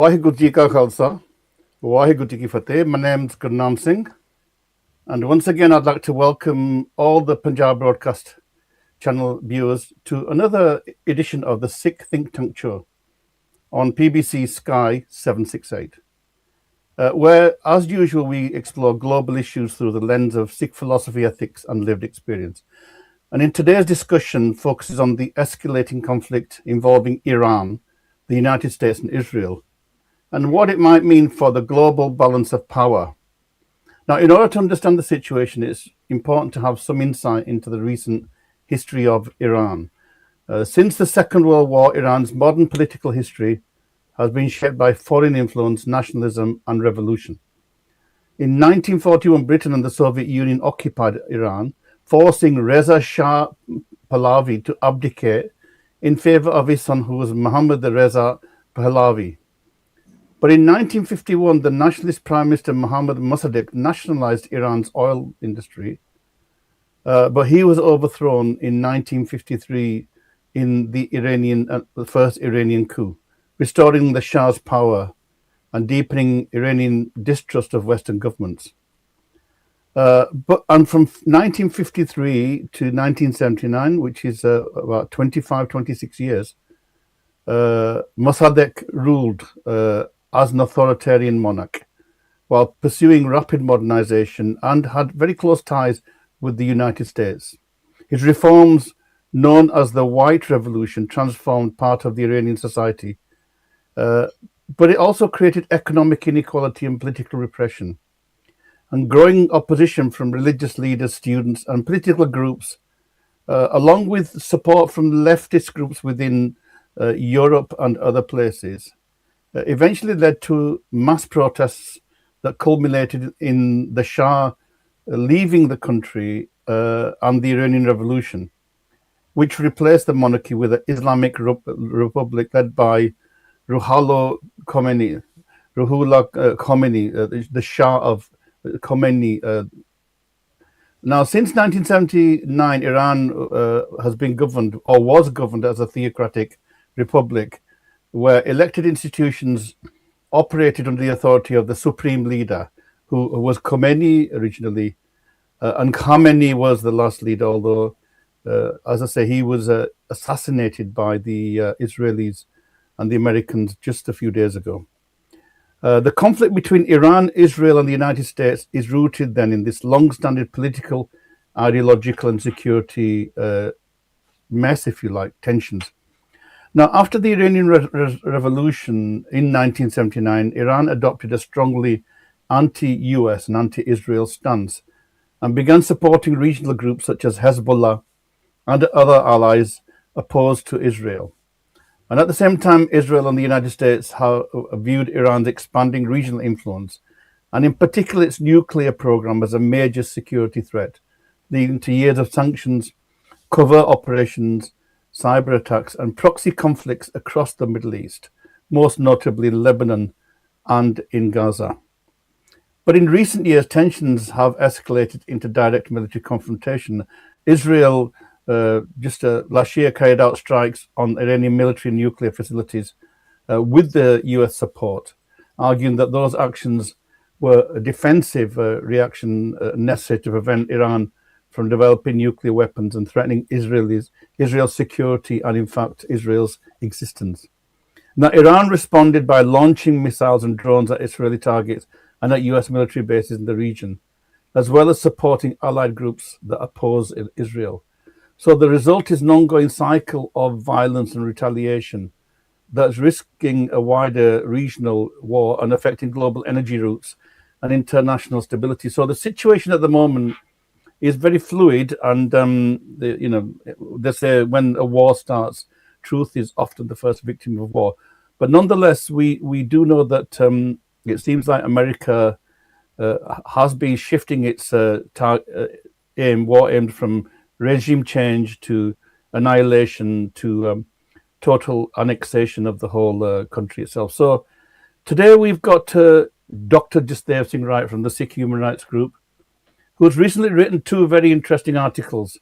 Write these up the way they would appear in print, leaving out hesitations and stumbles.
Waheguru Ji Ka Khalsa, Waheguru Ji Ki Fateh. My name's Gurnam Singh, and once again, I'd like to welcome all the Punjab Broadcast Channel viewers to another edition of the Sikh Think Tank Show on PBC Sky 768, where, as usual, we explore global issues through the lens of Sikh philosophy, ethics, and lived experience. And in today's discussion, focuses on the escalating conflict involving Iran, the United States, and Israel, and what it might mean for the global balance of power. Now, in order to understand the situation, it's important to have some insight into the recent history of Iran. Since the Second World War, Iran's modern political history has been shaped by foreign influence, nationalism, and revolution. In 1941, Britain and the Soviet Union occupied Iran, forcing Reza Shah Pahlavi to abdicate in favor of his son, who was Mohammad Reza Pahlavi. But in 1951, the nationalist Prime Minister Mohammad Mossadegh nationalized Iran's oil industry, but he was overthrown in 1953 in the first Iranian coup, restoring the Shah's power and deepening Iranian distrust of Western governments. And from 1953 to 1979, which is about 26 years, Mossadegh ruled as an authoritarian monarch, while pursuing rapid modernization, and had very close ties with the United States. His reforms, known as the White Revolution, transformed part of the Iranian society, but it also created economic inequality and political repression. And growing opposition from religious leaders, students, and political groups, along with support from leftist groups within Europe and other places, eventually led to mass protests that culminated in the Shah leaving the country and the Iranian Revolution, which replaced the monarchy with an Islamic republic led by Ruhollah Khomeini, the Shah of Khomeini. Now, since 1979, Iran has been governed, or was governed, as a theocratic republic, where elected institutions operated under the authority of the supreme leader, who was Khomeini originally, and Khamenei was the last leader, although, as I say, he was assassinated by the Israelis and the Americans just a few days ago. The conflict between Iran, Israel, and the United States is rooted then in this long-standing political, ideological, and security mess, if you like, tensions. Now, after the Iranian Revolution in 1979, Iran adopted a strongly anti-US and anti-Israel stance and began supporting regional groups such as Hezbollah and other allies opposed to Israel. And at the same time, Israel and the United States have viewed Iran's expanding regional influence, and in particular its nuclear program, as a major security threat, leading to years of sanctions, covert operations, cyber attacks, and proxy conflicts across the Middle East, most notably Lebanon and in Gaza. But in recent years, tensions have escalated into direct military confrontation. Israel just last year carried out strikes on Iranian military and nuclear facilities with the US support, arguing that those actions were a defensive reaction necessary to prevent Iran from developing nuclear weapons and threatening Israel's security and, in fact, Israel's existence. Now, Iran responded by launching missiles and drones at Israeli targets and at US military bases in the region, as well as supporting allied groups that oppose Israel. So the result is an ongoing cycle of violence and retaliation that's risking a wider regional war and affecting global energy routes and international stability. So the situation at the moment is very fluid, and they say when a war starts, truth is often the first victim of war. But nonetheless, we do know that it seems like America has been shifting its war aimed from regime change to annihilation to total annexation of the whole country itself. So today we've got Dr. Jasdev Singh Wright from the Sikh Human Rights Group, who's recently written two very interesting articles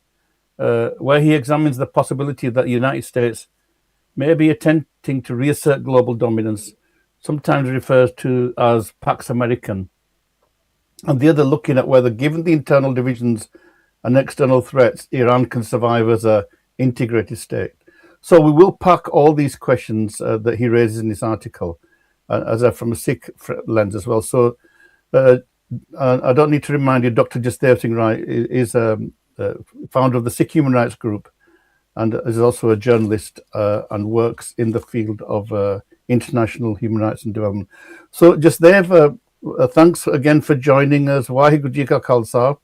where he examines the possibility that the United States may be attempting to reassert global dominance sometimes referred to as Pax American, and the other looking at whether, given the internal divisions and external threats, Iran can survive as a integrated state. So we will pack all these questions that he raises in this article, from a Sikh lens as well. So I don't need to remind you, Dr. Jasdev Singh Rai is founder of the Sikh Human Rights Group, and is also a journalist and works in the field of international human rights and development. So Jasdev, thanks again for joining us. Waheguru Ji Ka Khalsa,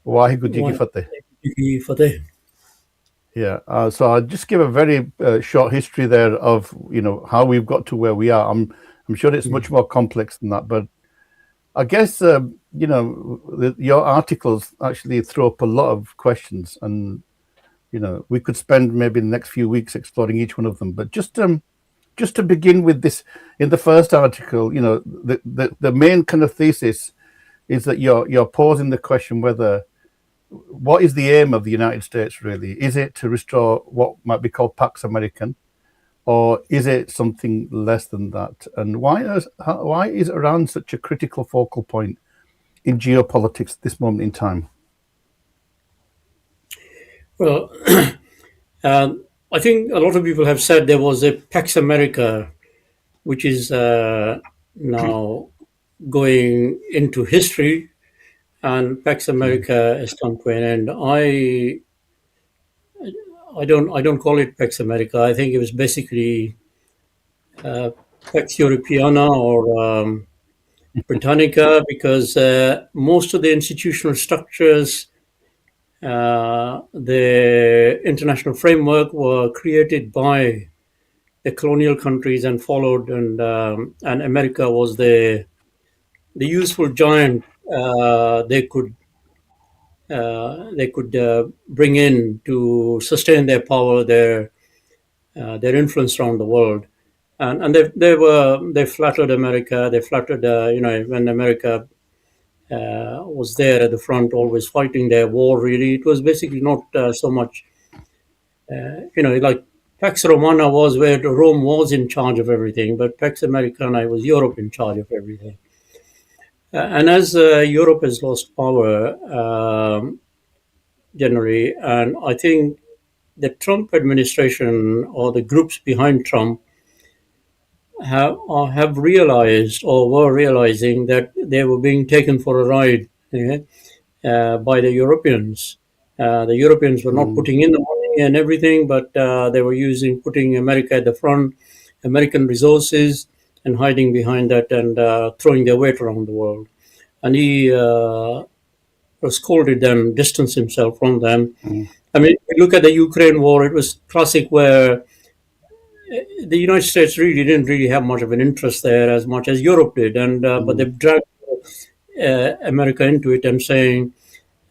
Waheguru Ji Ki Fateh. Yeah, so I'll just give a very short history there of how we've got to where we are. I'm sure it's much more complex than that, but I guess your articles actually throw up a lot of questions, and we could spend maybe the next few weeks exploring each one of them. But just to begin with this, in the first article, the main kind of thesis is that you're posing the question whether, what is the aim of the United States really? Is it to restore what might be called Pax American, or is it something less than that? And why is Iran such a critical focal point in geopolitics at this moment in time? Well, I think a lot of people have said there was a Pax America, which is now going into history, and Pax America has come to an end. I don't call it Pax America. I think it was basically Pax Europeana or Britannica, because most of the institutional structures, the international framework, were created by the colonial countries and followed, and America was the useful giant they could bring in to sustain their power, their influence around the world, and they flattered America. They flattered when America was there at the front, always fighting their war. Really, it was basically not so much like Pax Romana was where Rome was in charge of everything, but Pax Americana was Europe in charge of everything. And as Europe has lost power generally, and I think the Trump administration or the groups behind Trump have realized, or were realizing, that they were being taken for a ride by the Europeans. The Europeans were not putting in the money and everything, but they were putting America at the front, American resources, and hiding behind that and throwing their weight around the world. And he scolded them, distanced himself from them. I mean, look at the Ukraine war. It was classic, where the United States didn't really have much of an interest there as much as Europe did, and but they dragged America into it and saying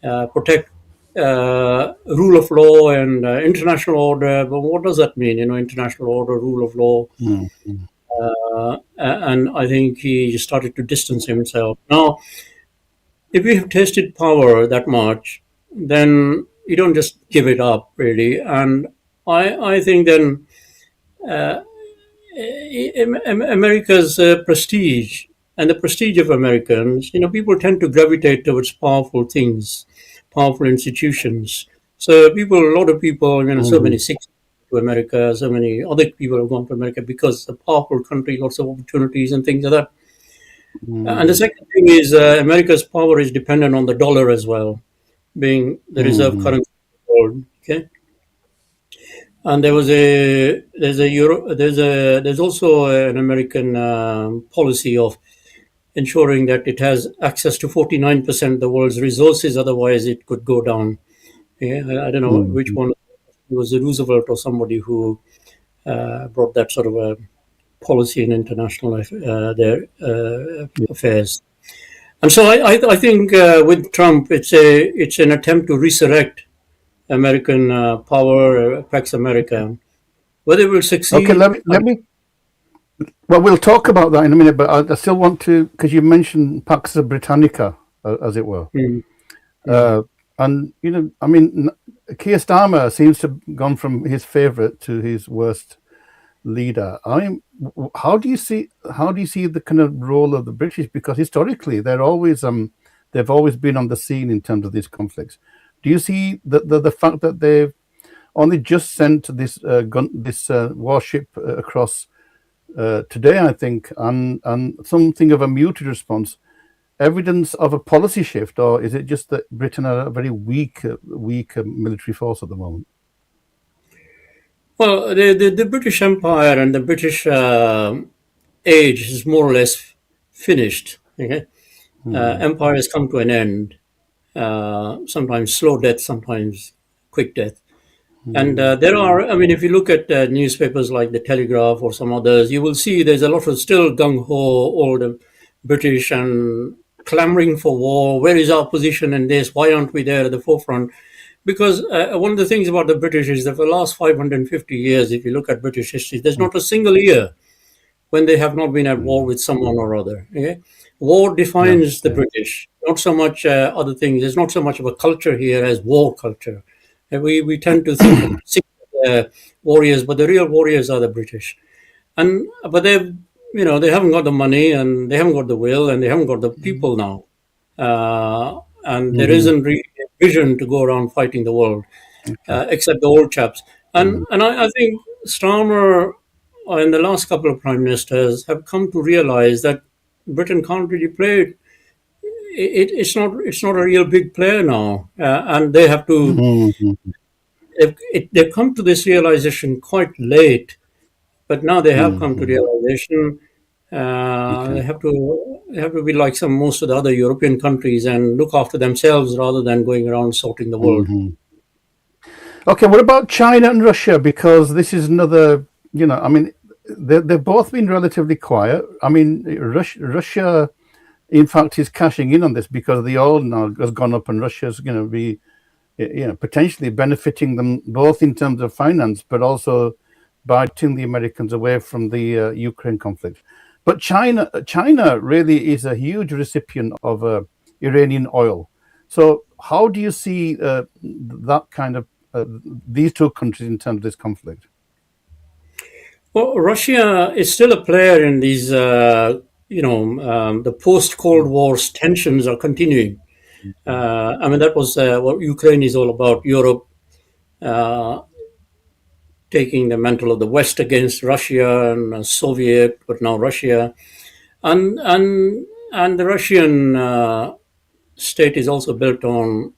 protect rule of law and international order. But what does that mean? International order, rule of law. And I think he started to distance himself. Now, if you have tasted power that much, then you don't just give it up, really. And I think then America's prestige and the prestige of Americans, people tend to gravitate towards powerful things, powerful institutions. So a lot of people, so many Sikhs to America, so many other people have gone to America because it's a powerful country, lots of opportunities and things like that. And the second thing is America's power is dependent on the dollar as well, being the reserve currency of the world. Okay, and there's also an American policy of ensuring that it has access to 49% of the world's resources, otherwise it could go down. I don't know which one, it was Roosevelt or somebody who brought that sort of a policy in international affairs. And so I think with Trump, it's an attempt to resurrect American power, Pax America. Whether it will succeed. Okay, let me. Well, we'll talk about that in a minute, but I still want to, because you mentioned Pax Britannica, as it were. And, I mean, Keir Starmer seems to have gone from his favourite to his worst leader. How do you see the kind of role of the British? Because historically, they've always been on the scene in terms of these conflicts. Do you see the fact that they've only just sent this warship across today, I think, and something of a muted response, evidence of a policy shift, or is it just that Britain are a very weak military force at the moment? Well, the British Empire and the British age is more or less finished. Okay, Mm, empire has come to an end. Sometimes slow death, sometimes quick death. And mm, there are, I mean, if you look at newspapers like the Telegraph or some others, you will see there's a lot of still gung ho old British and clamoring for war. Where is our position in this? Why aren't we there at the forefront? Because one of the things about the British is that for the last 550 years, if you look at British history, there's mm, not a single year when they have not been at war mm. with someone or other. Okay? War Yeah, defines the yeah. British, not so much other things. There's not so much of a culture here as war culture. And we tend to think of Sikh warriors, but the real warriors are the British. And but they haven't got the money and they haven't got the will and they haven't got the people now. And there Hmm. isn't really a vision to go around fighting the world, Okay. except the old chaps. And Mm, and I think Starmer and the last couple of prime ministers have come to realize that Britain can't really play it. It's not a real big player now, and they have to. mhm, They've come to this realization quite late, but now they have come to mhm. realization. Okay. They have to be like some most of the other European countries and look after themselves rather than going around sorting the world. Mhm. Okay, what about China and Russia? Because this is another, I mean, they've both been relatively quiet. I mean, Russia, in fact, is cashing in on this because the oil now has gone up and Russia's going to be, potentially benefiting them both in terms of finance, but also by turning the Americans away from the Ukraine conflict. But China really is a huge recipient of Iranian oil. So how do you see that kind of these two countries in terms of this conflict? Well, Russia is still a player in these. The post-Cold War tensions are continuing. I mean, that was what Ukraine is all about. Europe uh, taking the mantle of the West against Russia and Soviet, but now Russia, and the Russian state is also built on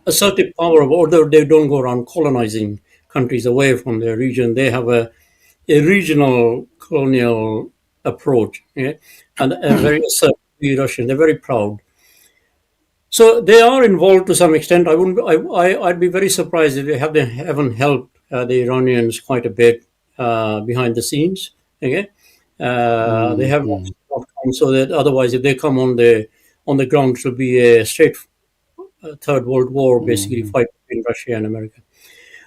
assertive power. Although they don't go around colonizing countries away from their region, they have a regional colonial approach, yeah? And a very assertive Russian. They're very proud. So they are involved to some extent. I wouldn't. I'd be very surprised if they haven't helped the Iranians quite a bit behind the scenes. Okay, they have Mm-hmm. not come so that otherwise, if they come on the ground, it will be a straight third world war, basically Mm-hmm. fight between Russia and America.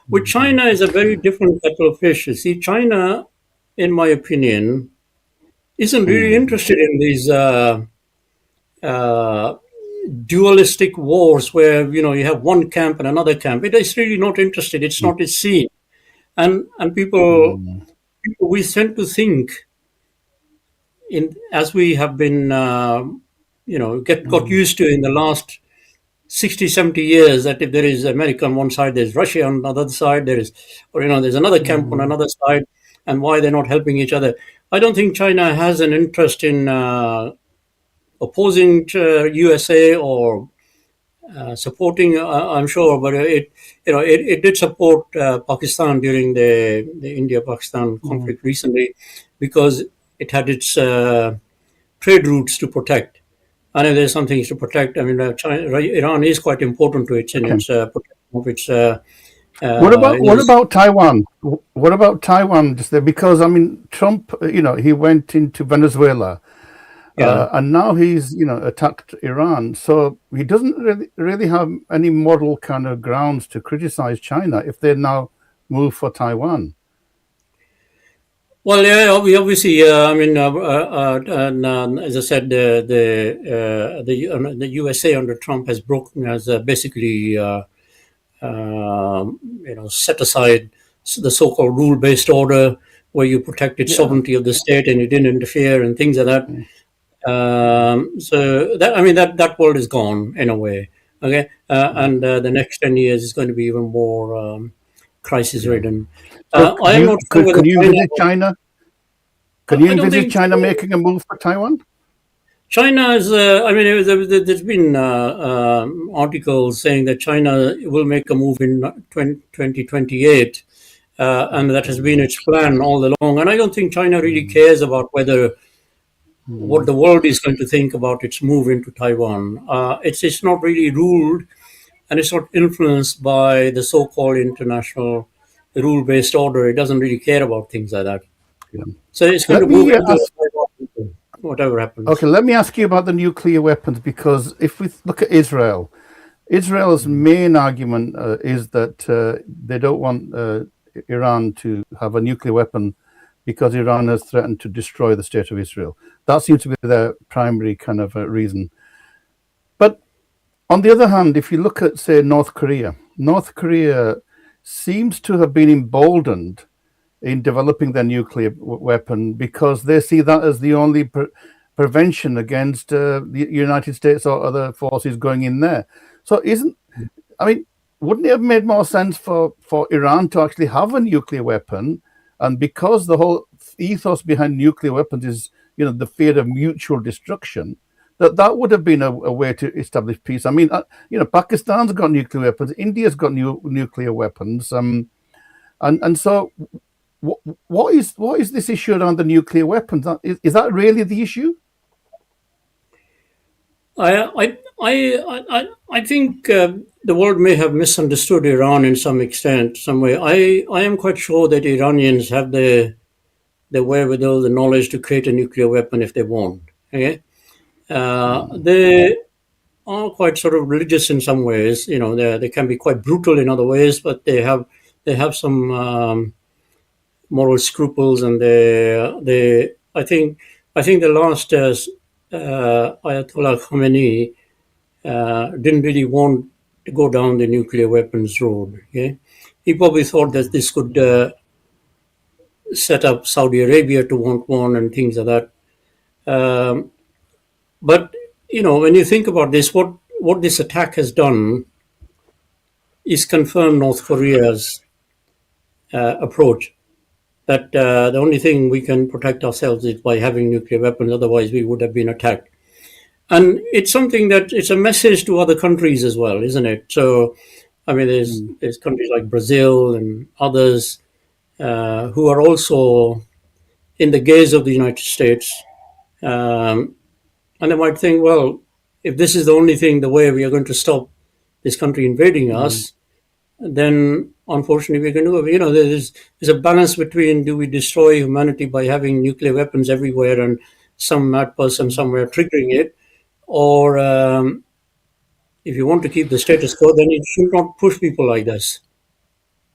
With China is a very different kettle of fish. You see, China, in my opinion, isn't really Mm-hmm. interested in these uh, dualistic wars where you have one camp and another camp. It is really not interested. It's not its scene. And people we tend to think in as we have been get got Mm-hmm. used to in the last 60, 70 years that if there is America on one side, there's Russia on the other side, there's another camp on Mm-hmm. another side, and why they're not helping each other. I don't think China has an interest in opposing USA or supporting. I'm sure, but it did support Pakistan during the India-Pakistan Mm-hmm. conflict recently because it had its trade routes to protect. And if there's some things to protect, I mean, Iran is quite important to it in Okay. its protection of its, What about what this, about Taiwan? What about Taiwan? Just there, because I mean, Trump, he went into Venezuela, yeah. and now he's attacked Iran. So he doesn't really have any moral kind of grounds to criticize China if they now move for Taiwan. Well, yeah, we obviously, I mean, and, as I said, the USA under Trump has basically, set aside the so-called rule-based order, where you protected Yeah. sovereignty of the state and you didn't interfere and things like that. Mm. So that, I mean, that world is gone in a way. Okay, and the next 10 years is going to be even more crisis Yeah. ridden. So I am not sure whether can you China. envisage China? Can you I don't envisage think China making a move for Taiwan? China is. I mean, there's been articles saying that China will make a move in 2028, and that has been its plan all along. And I don't think China really Mm. cares about whether what Mm. the world is going to think about its move into Taiwan. It's not really ruled and it's not influenced by the so-called international rule-based order. It doesn't really care about things like that. Yeah. So it's going Let to move me into ask. Taiwan, whatever Okay, happens. let me ask you about the nuclear weapons, because if we look at Israel, Israel's main argument is that they don't want Iran to have a nuclear weapon because Iran has threatened to destroy the state of Israel. That seems to be their primary kind of reason. But on the other hand, if you look at, say, North Korea seems to have been emboldened in developing their nuclear weapon because they see that as the only prevention against the United States or other forces going in there. So I mean, wouldn't it have made more sense for Iran to actually have a nuclear weapon? And because the whole ethos behind nuclear weapons is, the fear of mutual destruction, that would have been a way to establish peace. I mean, Pakistan's got nuclear weapons, India's got nuclear weapons, and so what is this issue around the nuclear weapons? Is that really the issue? I think the world may have misunderstood Iran in some extent, some way. I am quite sure that Iranians have the wherewithal, the knowledge to create a nuclear weapon if they want. Okay, Mm. they are quite sort of religious in some ways. They can be quite brutal in other ways, but they have some moral scruples, and they I think the last Ayatollah Khamenei didn't really want to go down the nuclear weapons road. Okay, he probably thought that this could set up Saudi Arabia to want one and things like that. But when you think about this, what this attack has done is confirm North Korea's approach that the only thing we can protect ourselves is by having nuclear weapons. Otherwise, we would have been attacked. And it's something that it's a message to other countries as well, isn't it? So, I mean, Mm. there's countries like Brazil and others who are also in the gaze of the United States, um, and they might think, well, if this is the only thing, the way we are going to stop this country invading Mm. us, then unfortunately we're going to, there's a balance between, do we destroy humanity by having nuclear weapons everywhere and some mad person somewhere triggering it, or if you want to keep the status quo, then you should not push people like this.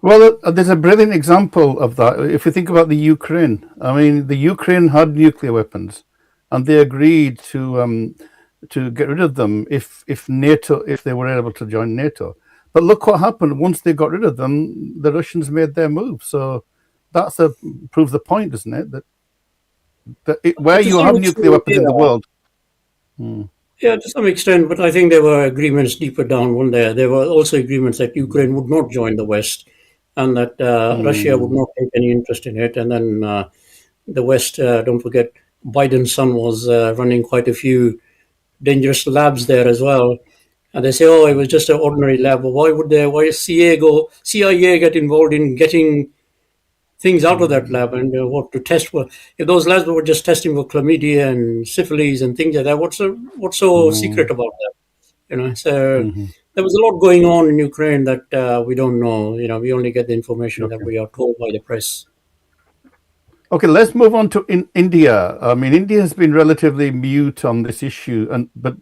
Well, there's a brilliant example of that. If you think about the Ukraine, I mean, the Ukraine had nuclear weapons, and they agreed to get rid of them if they were able to join NATO. But look what happened once they got rid of them. The Russians made their move. So that's proves the point, doesn't it? Where To you some have nuclear extent, weapons in the yeah. world. Mm. Yeah, to some extent, but I think there were agreements deeper down, weren't there? There were also agreements that Ukraine would not join the West, and that Russia would Mm. not take any interest in it. And then the West, don't forget, Biden's son was running quite a few dangerous labs there as well. And they say, oh, it was just an ordinary lab. But why CIA get involved in getting things out of that Mm. lab and what to test for? If those labs were just testing for chlamydia and syphilis and things like that, what's so secret Mm. about that? So Mhm. there was a lot going on in Ukraine that we don't know. We only get the information that Okay. we are told by the press. Okay, let's move on to India. I mean, India has been relatively mute on this issue, but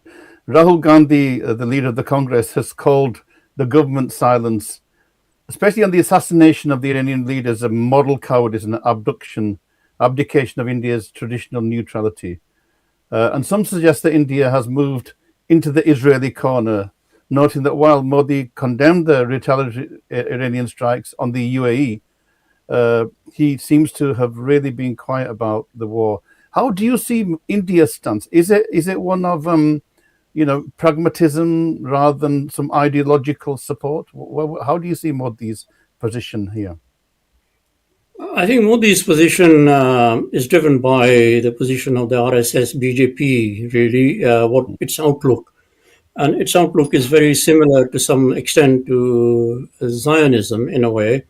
Rahul Gandhi, the leader of the Congress, has called the government silence, especially on the assassination of the Iranian leaders, a model cowardice and abdication of India's traditional neutrality. And some suggest that India has moved into the Israeli corner, noting that while Modi condemned the retaliatory Iranian strikes on the UAE, he seems to have really been quiet about the war. How do you see India's stance? Is it one of pragmatism rather than some ideological support? How do you see Modi's position here? I think Modi's position is driven by the position of the RSS BJP, really, what its outlook. And its outlook is very similar to some extent to Zionism in a way.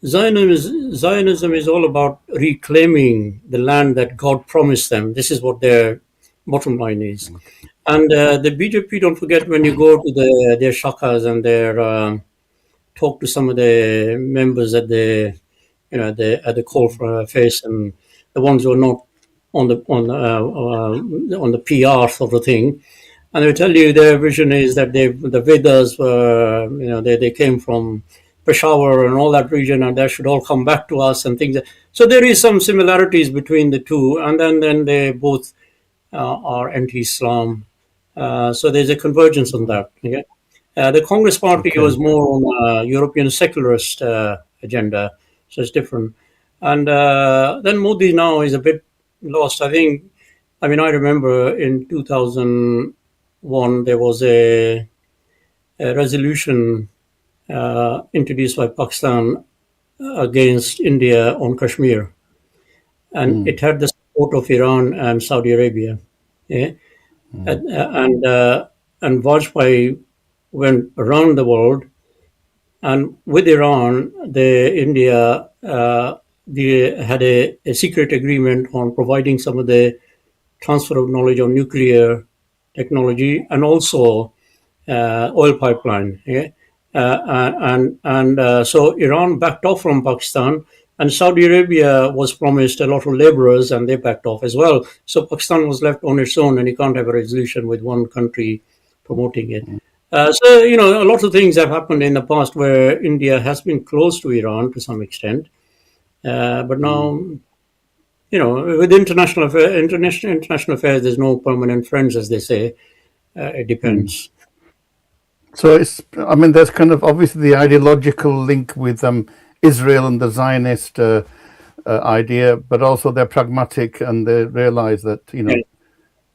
Zionism is all about reclaiming the land that God promised them. This is what their bottom line is. And the BJP, don't forget, when you go to their shakas and their talk to some of the members at the call for a face, and the ones who are not on the PR sort of thing, and they tell you their vision is that the Vedas were, they came from Peshawar and all that region, and that should all come back to us and things. So there is some similarities between the two, and then they both are anti-Islam. So there's a convergence on that. Okay? The Congress Party Okay. was more on a European secularist agenda, so it's different. And then Modi now is a bit lost. I remember in 2001 there was a resolution introduced by Pakistan against India on Kashmir, and it had the support of Iran and Saudi Arabia. Yeah? And Vajpayee went around the world, and with Iran, India they had a secret agreement on providing some of the transfer of knowledge on nuclear technology and also oil pipeline. Yeah? So Iran backed off from Pakistan, and Saudi Arabia was promised a lot of laborers, and they backed off as well. So Pakistan was left on its own, and you can't have a resolution with one country promoting it. A lot of things have happened in the past where India has been close to Iran to some extent, but now, with international affairs, there's no permanent friends, as they say. It depends. So there's kind of obviously the ideological link with Israel and the Zionist idea, but also they're pragmatic and they realize that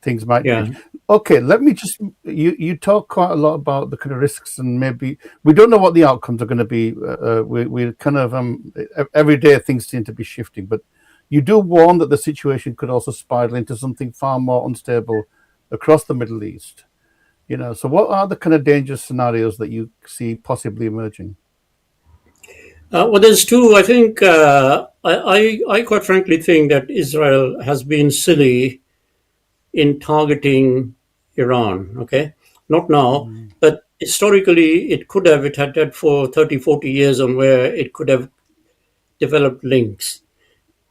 things might change. Okay, let me just you talk quite a lot about the kind of risks, and maybe we don't know what the outcomes are going to be. We kind of every day things seem to be shifting, but you do warn that the situation could also spiral into something far more unstable across the Middle East. So what are the kind of dangerous scenarios that you see possibly emerging? Well, there's two. I think I quite frankly think that Israel has been silly in targeting Iran. Okay, not now, but historically it had for 30, 40 years on where it could have developed links.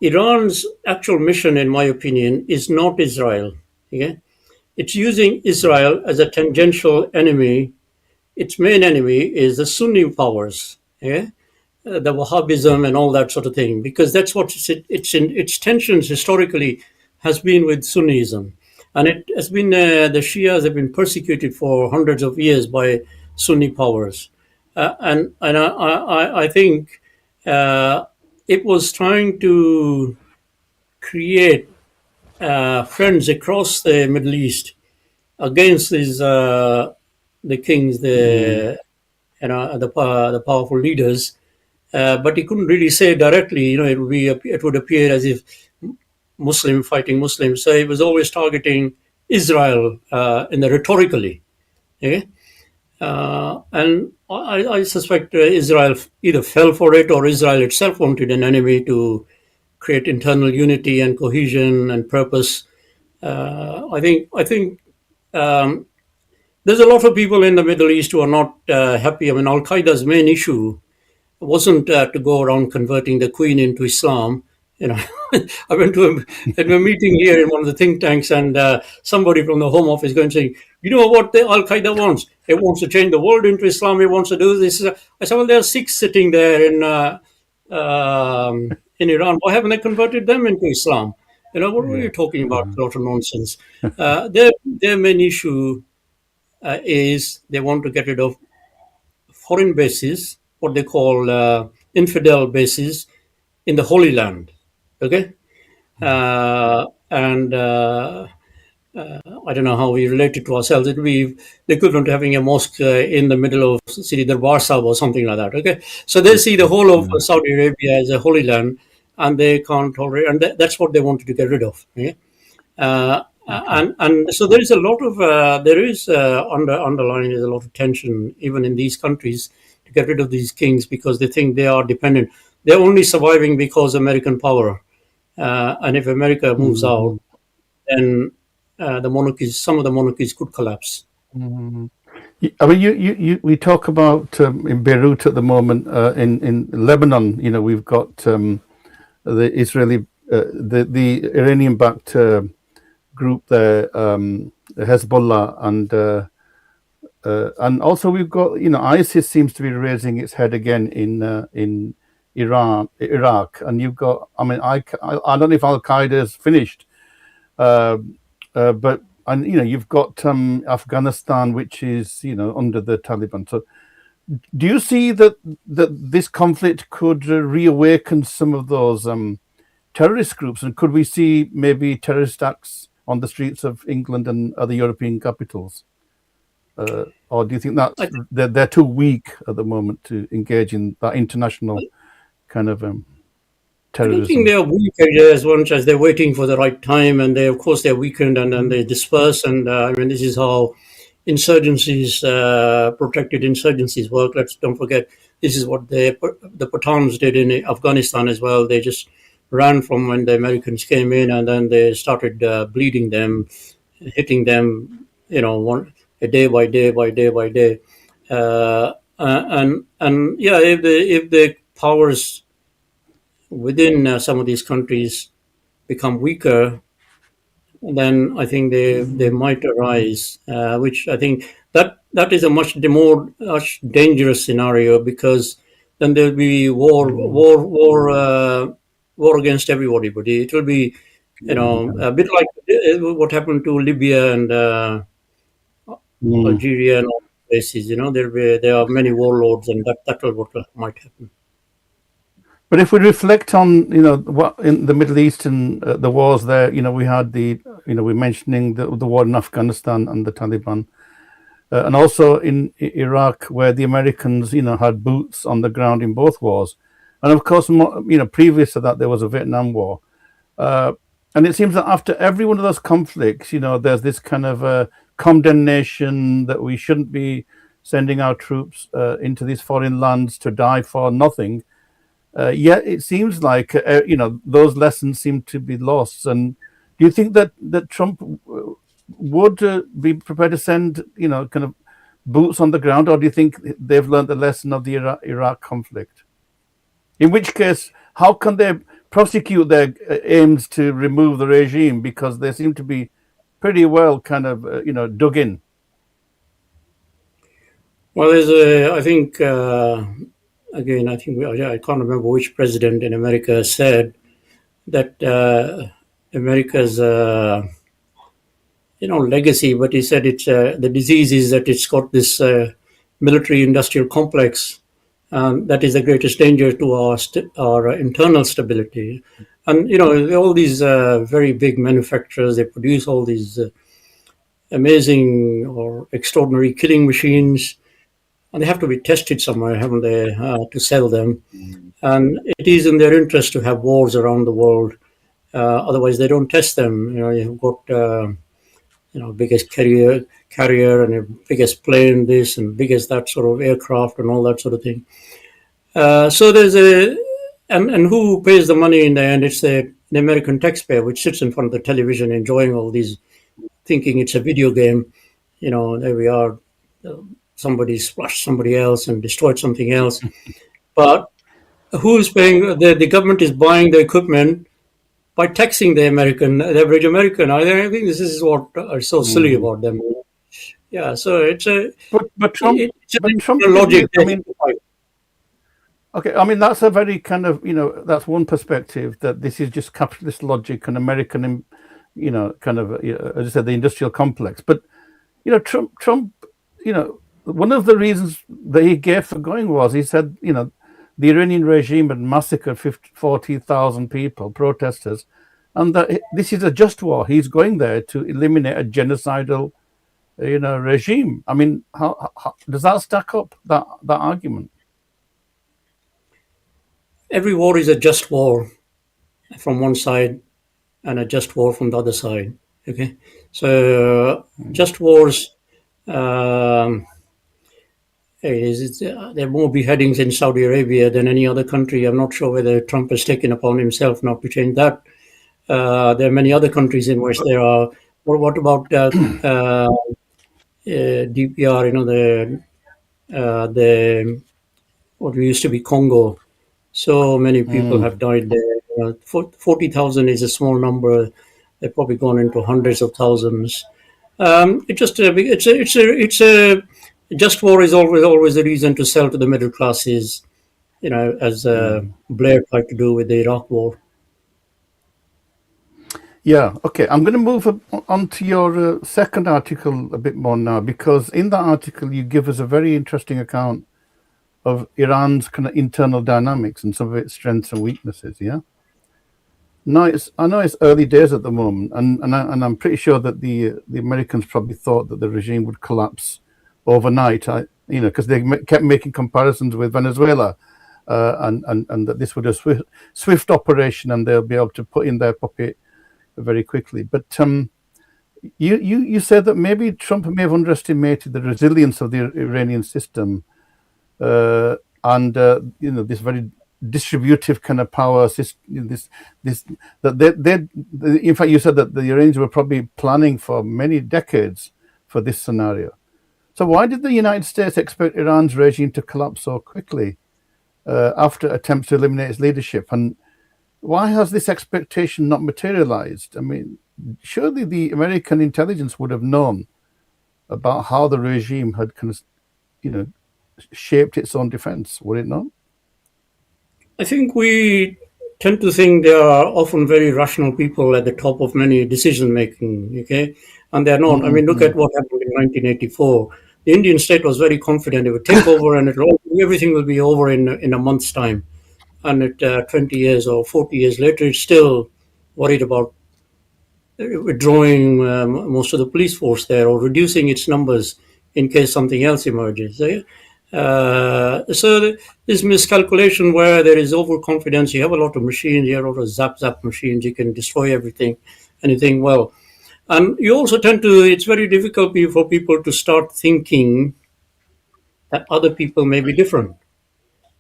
Iran's actual mission, in my opinion, is not Israel. Okay, it's using Israel as a tangential enemy. Its main enemy is the Sunni powers. Yeah, the Wahhabism and all that sort of thing, because that's what its tensions historically has been with Sunnism, and it has been the Shias have been persecuted for hundreds of years by Sunni powers, and I think it was trying to create friends across the Middle East against the kings, the powerful leaders. But he couldn't really say directly. It would appear as if Muslim fighting Muslims. So he was always targeting Israel in the rhetorically. Okay? And I suspect Israel either fell for it or Israel itself wanted an enemy to create internal unity and cohesion and purpose. I think there's a lot of people in the Middle East who are not happy. Al Qaeda's main issue wasn't to go around converting the Queen into Islam. I went to a meeting here in one of the think tanks, and somebody from the Home Office going saying, "You know what the Al Qaeda wants? It wants to change the world into Islam. It wants to do this." I said, "Well, there are Sikhs sitting there in Iran. Why haven't they converted them into Islam? What are you talking about? A lot of nonsense." Their main issue is they want to get rid of foreign bases, what they call infidel bases, in the Holy Land. Okay, and I don't know how we relate it to ourselves. It would be the equivalent to having a mosque in the middle of city, the Warsaw or something like that. Okay, so they see the whole of Saudi Arabia as a holy land, and they can't tolerate, and that's what they wanted to get rid of. Okay? Okay. And so there is a lot of there is underlying is a lot of tension even in these countries to get rid of these kings because they think they are dependent. They're only surviving because American power, and if America moves out, Mhm. then the monarchies, some of the monarchies could collapse. Mhm. I mean, we talk about in Beirut at the moment. In Lebanon, we've got the Israeli, the Iranian-backed group there, Hezbollah, and also we've got ISIS seems to be raising its head again in Iraq, and you've got. I mean, I don't know if Al Qaeda is finished, uh, but and you've got Afghanistan, which is under the Taliban. So do you see that this conflict could reawaken some of those terrorist groups, and could we see maybe terrorist acts on the streets of England and other European capitals? Or do you think I, that's th- they're too weak at the moment to engage in that international kind of I don't think terrorism? they are weak as much as they're waiting for the right time, and they of course they're weakened and then they disperse. And I mean this is how insurgencies, protected insurgencies work. Let's don't forget this is what the Pathans did in Afghanistan as well. They just ran from when the Americans came in, and then they started bleeding them, hitting them, one a day by day by day by day. And yeah, if the powers within some of these countries become weaker, then I think they might arise, which I think that is a much dangerous scenario because then there'll be Mm, war against everybody. But it will be yeah. a bit like what happened to Libya and Mm. Algeria and all places. There are many warlords, and that will what might happen. But if we reflect on what in the Middle East and the wars there, we had we're mentioning the war in Afghanistan and the Taliban, and also in Iraq where the Americans had boots on the ground in both wars, and of course previous to that there was a Vietnam War. Uh, and it seems that after every one of those conflicts, there's this kind of condemnation that we shouldn't be sending our troops into these foreign lands to die for nothing. Yet it seems like those lessons seem to be lost. And do you think that Trump would be prepared to send kind of boots on the ground, or do you think they've learned the lesson of the Iraq conflict? In which case, how can they prosecute their aims to remove the regime because they seem to be pretty well kind of dug in? Well, I think, again, I think I can't remember which president in America said that America's, legacy, but he said it's the disease is that it's got this military-industrial complex, and that is the greatest danger to our internal stability. And all these very big manufacturers, they produce all these amazing or extraordinary killing machines, and they have to be tested somewhere, haven't they, to sell them? And it is in their interest to have wars around the world. Otherwise, they don't test them. You've got biggest carrier and your biggest plane, this and biggest that sort of aircraft and all that sort of thing. So there's and who pays the money in the end? It's the American taxpayer, which sits in front of the television enjoying all these, thinking it's a video game. There we are. Somebody splashed somebody else and destroyed something else. But who's paying? The government is buying the equipment by taxing the average American. I think this is what are so silly Mhm. about them. Yeah, so But Trump, it's an but Trump internal didn't. logic I they have mean, to fight. okay, I mean that's a very kind of that's one perspective that this is just capitalist logic and American, kind of as I said, the industrial complex. But Trump, one of the reasons that he gave for going was he said, the Iranian regime had massacred 40,000 people, protesters, and that this is a just war. He's going there to eliminate a genocidal, regime. I mean, how does that stack up, that argument? Every war is a just war from one side and a just war from the other side. Okay, so just wars. Um, there are more beheadings in Saudi Arabia than any other country. I'm not sure whether Trump has taken upon himself not to change that. There are many other countries in which there are. What about DPR? The what used to be Congo. So many people Mm. have died there. 40,000 is a small number. They've probably gone into hundreds of thousands. It just it's a just war is always a reason to sell to the middle classes. As Mm. Blair tried to do with the Iraq War. Yeah, okay. I'm going to move on to your second article a bit more now, because in that article you give us a very interesting account of Iran's kind of internal dynamics and some of its strengths and weaknesses. Yeah. Now, I know it's early days at the moment, and I'm pretty sure that the Americans probably thought that the regime would collapse overnight. Because they kept making comparisons with Venezuela, and that this would be a swift operation, and they'll be able to put in their puppet very quickly. But you said that maybe Trump may have underestimated the resilience of the Iranian system, and this very distributive kind of power system. This that in fact, you said that the Iranians were probably planning for many decades for this scenario. So why did the United States expect Iran's regime to collapse so quickly after attempts to eliminate its leadership? And why has this expectation not materialized? I mean, surely the American intelligence would have known about how the regime had kind of, shaped its own defense, would it not? I think we tend to think there are often very rational people at the top of many decision making. Okay, and they're not. I mean, look Mm-hmm. at what happened in 1984. The Indian state was very confident it would take over and everything will be over in a month's time. And 20 years or 40 years later, it's still worried about withdrawing most of the police force there or reducing its numbers in case something else emerges. So this miscalculation where there is overconfidence, you have a lot of machines, you have a lot of zap machines, you can destroy everything, and you think, well, and you also tend to, it's very difficult for people to start thinking that other people may be different.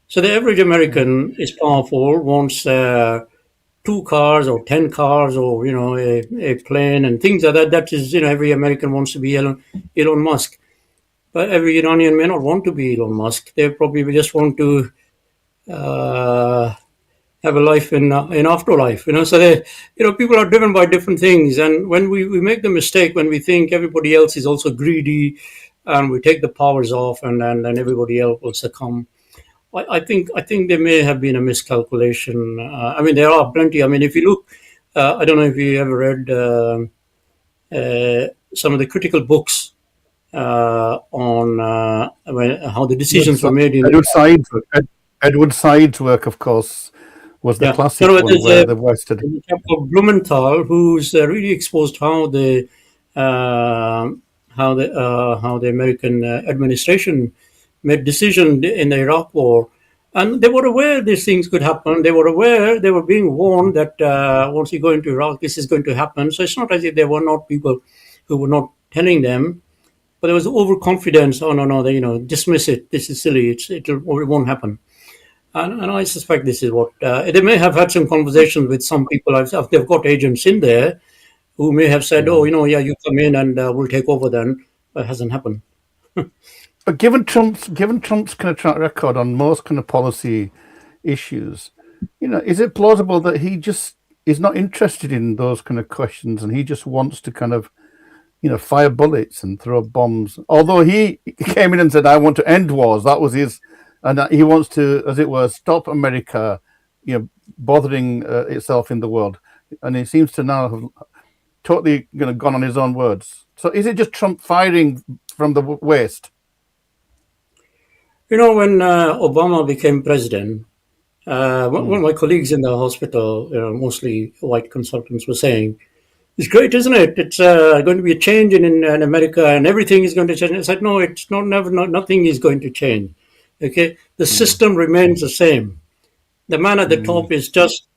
So the average American is powerful, wants 2 cars or 10 cars or a plane and things like that. That is, every American wants to be Elon Musk, but every Iranian may not want to be Elon Musk. They probably just want to uh, have a life in afterlife. So they, people are driven by different things, and when we make the mistake when we think everybody else is also greedy, and we take the powers off, and then everybody else will succumb. I think there may have been a miscalculation. I mean, there are plenty. I mean, if you look, I don't know if you ever read some of the critical books on how the Edward, decisions were made in. Edward Said's work, Edward Said's work, of course, was the Yeah, no, classic no, one where the West had. there's a chap called Blumenthal who's really exposed uh, how the American administration made decision in the Iraq War, and they were aware these things could happen. They were aware, they were being warned that once you go into Iraq, this is going to happen. So it's not as if there were not people who were not telling them, but there was overconfidence. Oh no, they, dismiss it. This is silly. It won't happen. And I suspect this is what they may have had some conversations with some people. They've got agents in there who may have said, "Oh, Mm. yeah, you come in and we'll take over." Then, but it hasn't happened. But given Trump's kind of track record on most kind of policy issues, is it plausible that he just is not interested in those kind of questions and he just wants to kind of, fire bullets and throw bombs? Although he came in and said, "I want to end wars," that was his, and that he wants to, as it were, stop America, bothering itself in the world, and he seems to now have totally gone on his own words. So is it just Trump firing from the waist? When Obama became president, One of my colleagues in the hospital, mostly white consultants, were saying, "It's great, isn't it? It's going to be a change in America, and everything is going to change." I said, "No, it's not. Never. No, nothing is going to change. Okay, the system remains the same. The man at the top is just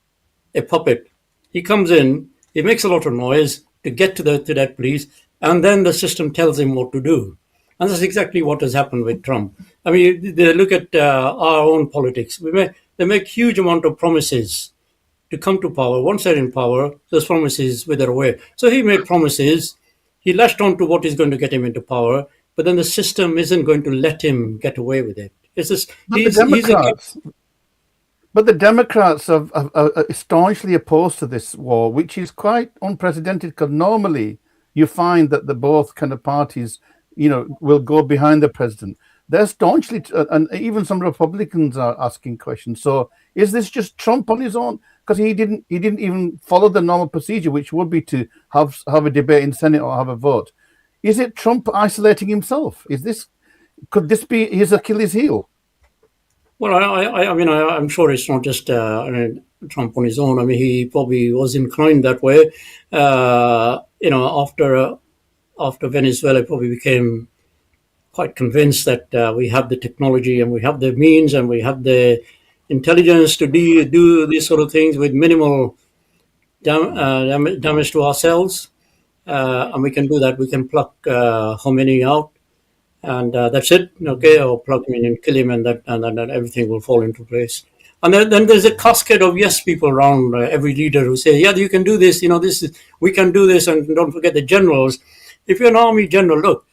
a puppet. He comes in, he makes a lot of noise to get to that place, and then the system tells him what to do." And that's exactly what has happened with Trump. I mean, they look at our own politics. They make huge amount of promises to come to power. Once they're in power, those promises wither away. So he made promises. He latched on to what is going to get him into power, but then the system isn't going to let him get away with it. It's just, But the he's a Democrats, but the Democrats are staunchly opposed to this war, which is quite unprecedented. Because normally you find that the both kind of parties, will go behind the president. They're staunchly, and even some Republicans are asking questions. So, is this just Trump on his own? Because he didn't even follow the normal procedure, which would be to have a debate in the Senate or have a vote. Is it Trump isolating himself? Could this be his Achilles heel? Well, I mean, I'm sure it's not just Trump on his own. I mean, he probably was inclined that way. After Venezuela, probably became quite convinced that we have the technology and we have the means and we have the intelligence to do these sort of things with minimal damage to ourselves. And we can do that. We can pluck Khomeini out, and that's it. Okay, or plug him in and kill him, and then everything will fall into place. And then there's a cascade of yes people around every leader who say, "Yeah, you can do this. We can do this." And don't forget the generals. If you're an army general, look,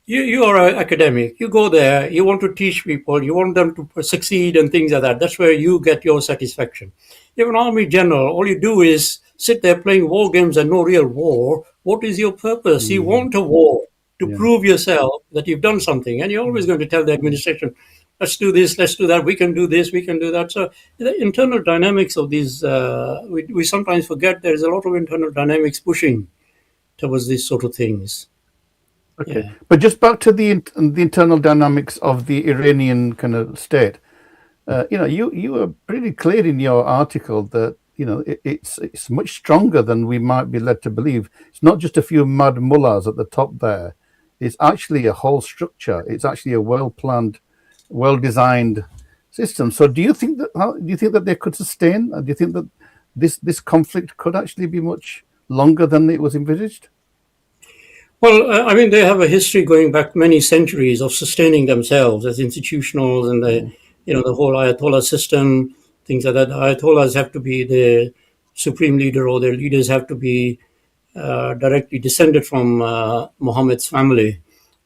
you are an academic. You go there. You want to teach people. You want them to succeed and things like that. That's where you get your satisfaction. You're an army general. All you do is sit there playing war games and no real war. What is your purpose? You want a war to Yeah. prove yourself that you've done something, and you're always going to tell the administration, "Let's do this. Let's do that. We can do this. We can do that." So the internal dynamics of these, we sometimes forget there's a lot of internal dynamics pushing towards these sort of things. Okay, Yeah. but just back to the internal dynamics of the Iranian kind of state. You were pretty clear in your article that it's much stronger than we might be led to believe. It's not just a few mad mullahs at the top there. It's actually a whole structure. It's actually a well planned, well designed system. So, do you think that they could sustain? Do you think that this conflict could actually be much longer than it was envisaged? Well, I mean, they have a history going back many centuries of sustaining themselves as institutionals, and the whole Ayatollah system, things like that. Ayatollahs have to be the supreme leader, or their leaders have to be directly descended from Muhammad's family.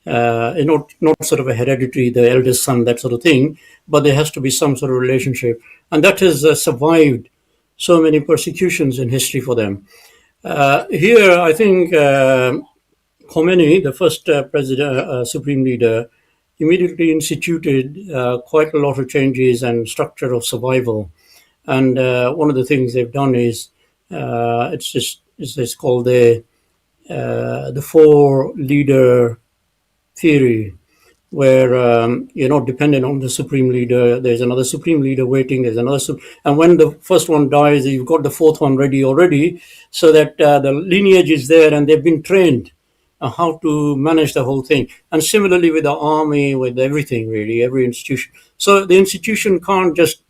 Not sort of a hereditary, the eldest son, that sort of thing, but there has to be some sort of relationship, and that has survived so many persecutions in history for them. Here, I think. Khomeini, the first supreme leader, immediately instituted quite a lot of changes and structure of survival. And one of the things they've done is it's called the four leader theory, where you're not dependent on the supreme leader. There's another supreme leader waiting. There's and when the first one dies, you've got the fourth one ready already, so that the lineage is there and they've been trained how to manage the whole thing. And similarly with the army, with everything, really, every institution. So the institution can't just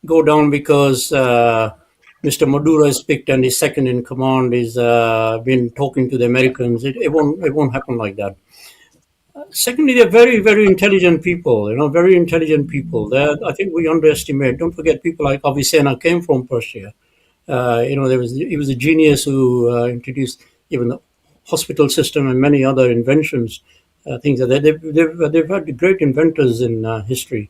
go down because Mr. Maduro is picked and his second in command is been talking to the Americans. It won't happen like that. Secondly, they're very, very intelligent people. Very intelligent people. I think we underestimate. Don't forget, people like Avicenna came from Persia. He was a genius who introduced even the hospital system and many other inventions, things like that. They've had great inventors in history.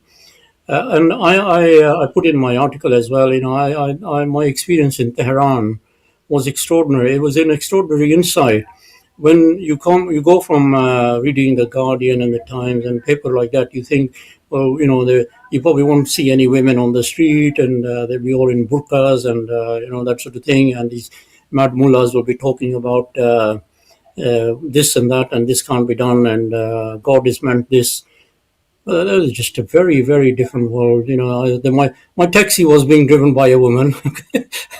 And I put in my article as well. My experience in Tehran was extraordinary. It was an extraordinary insight. When you go from reading the Guardian and the Times and paper like that, you think, well, you probably won't see any women on the street, and they'll be all in burqas and that sort of thing. And these mad mullahs will be talking about this and that, and this can't be done, and God is meant this. That was just a very, very different world. My taxi was being driven by a woman.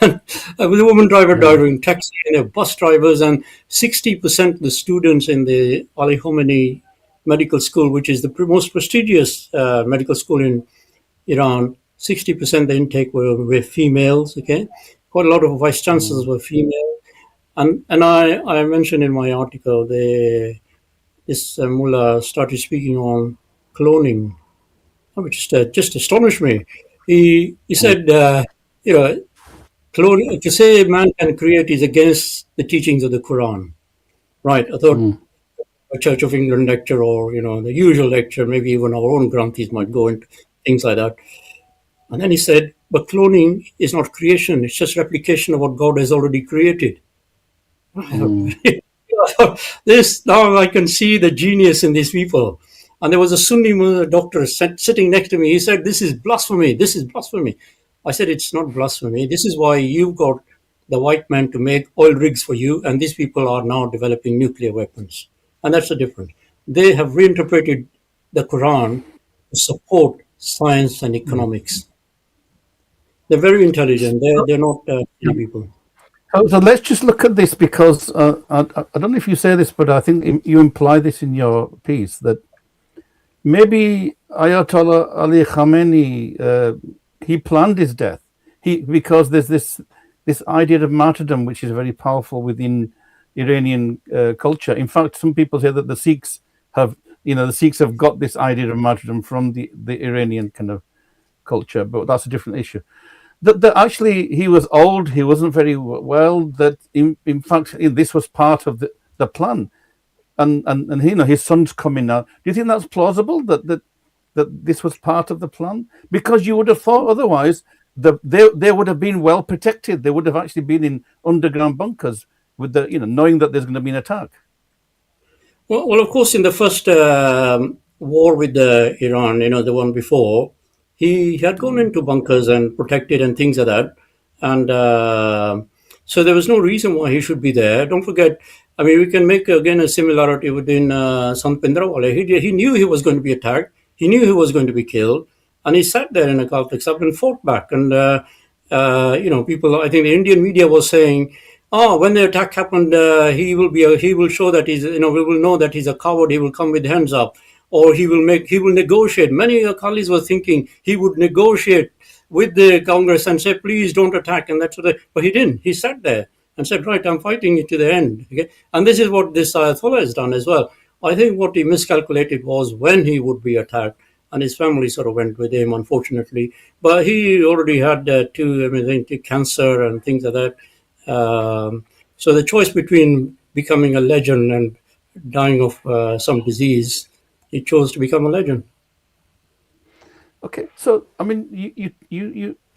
And I was a woman driver Yeah. driving taxi, and there were bus drivers, and 60% of the students in the Ali Khomeini Medical School, which is the most prestigious medical school in Iran, 60% the intake were females. Okay, quite a lot of vice chancellors Mm, were female, and I mentioned in my article this mullah started speaking on cloning, which just astonished me. He mm, said, you know, cloning, to say man can create is against the teachings of the Quran. Right? I thought mm, a Church of England lecture, or the usual lecture, maybe even our own granthees might go into things like that. And then he said, but cloning is not creation; it's just replication of what God has already created. mm, This now I can see the genius in these people. And there was a Sunni doctor sitting next to me. He said, "This is blasphemy. This is blasphemy." I said, "It's not blasphemy. This is why you've got the white men to make oil rigs for you, and these people are now developing nuclear weapons, and that's the difference. They have reinterpreted the Quran to support science and mm. economics. They're very intelligent. They're not silly Yeah. people." So let's just look at this because I don't know if you say this, but I think you imply this in your piece that maybe Ayatollah Ali Khamenei he planned his death. Because there's this idea of martyrdom which is very powerful within Iranian culture. In fact, some people say that the Sikhs have the Sikhs have got this idea of martyrdom from the Iranian kind of culture, but that's a different issue. That actually he was old, he wasn't very well. That in fact this was part of the plan, and his son's coming now. Do you think that's plausible that this was part of the plan? Because you would have thought otherwise. They would have been well protected. They would have actually been in underground bunkers with knowing that there's going to be an attack. Well, of course, in the first war with Iran, the one before, he had gone into bunkers and protected and things like that. And so there was no reason why he should be there. Don't forget, I mean, we can make again a similarity within Sant Pindrawale. He knew he was going to be attacked, he knew he was going to be killed, and he sat there in a Caltech sub and fought back. And, people, I think the Indian media was saying, "Oh, when the attack happened, he will show that we will know that he's a coward. He will come with hands up, or he will negotiate." Many colleagues were thinking he would negotiate with the Congress and say, "Please don't attack," and that's but he didn't. He sat there and said, "Right, I'm fighting it to the end." Okay, and this is what this Ayatollah has done as well. I think what he miscalculated was when he would be attacked, and his family sort of went with him, unfortunately. But he already had cancer and things like that. So the choice between becoming a legend and dying of some disease, he chose to become a legend. Okay, so I mean,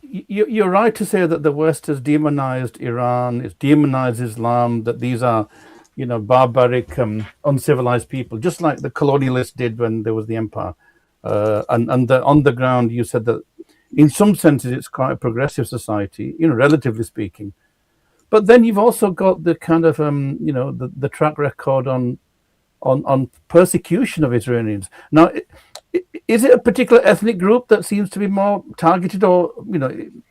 you're right to say that the West has demonized Iran, it's demonized Islam, that these are, barbaric, uncivilized people, just like the colonialists did when there was the empire. And on the ground, you said that in some senses it's quite a progressive society, relatively speaking. But then you've also got the kind of, the track record on persecution of Iranians. Now, is it a particular ethnic group that seems to be more targeted, or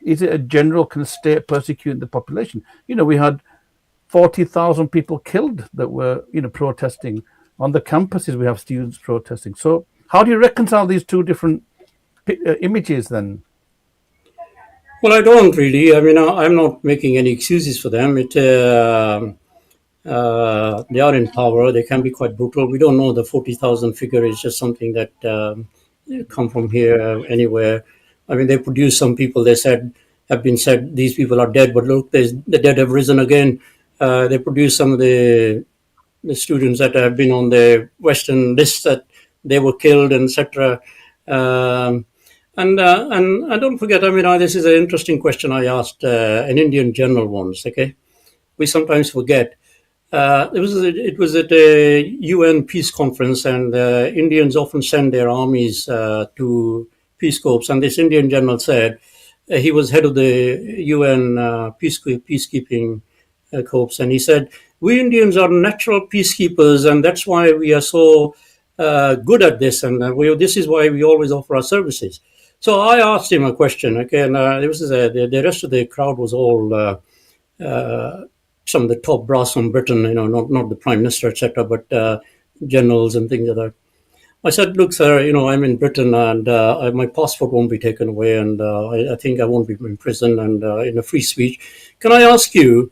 is it a general kind of state persecuting the population? We had 40,000 people killed that were protesting on the campuses. We have students protesting. So how do you reconcile these two different images then? Well, I don't really. I mean, I'm not making any excuses for them. They are in power. They can be quite brutal. We don't know the 40,000 figure is just something that come from here anywhere. I mean, they produced some people. They have been said these people are dead, but look, the dead have risen again. They produced some of the students that have been on the Western list that they were killed, etc. And don't forget, I mean, this is an interesting question I asked an Indian general once. Okay, we sometimes forget. It was at a UN peace conference, and Indians often send their armies to peace corps. And this Indian general said he was head of the UN peacekeeping corps, and he said, "We Indians are natural peacekeepers, and that's why we are so good at this, and this is why we always offer our services. So I asked him a question. Okay, and the rest of the crowd was all some of the top brass from Britain, not the prime minister, etc., but generals and things like that. I said, look, sir, I'm in Britain and my passport won't be taken away, and I think I won't be in prison and in a free speech. Can I ask you,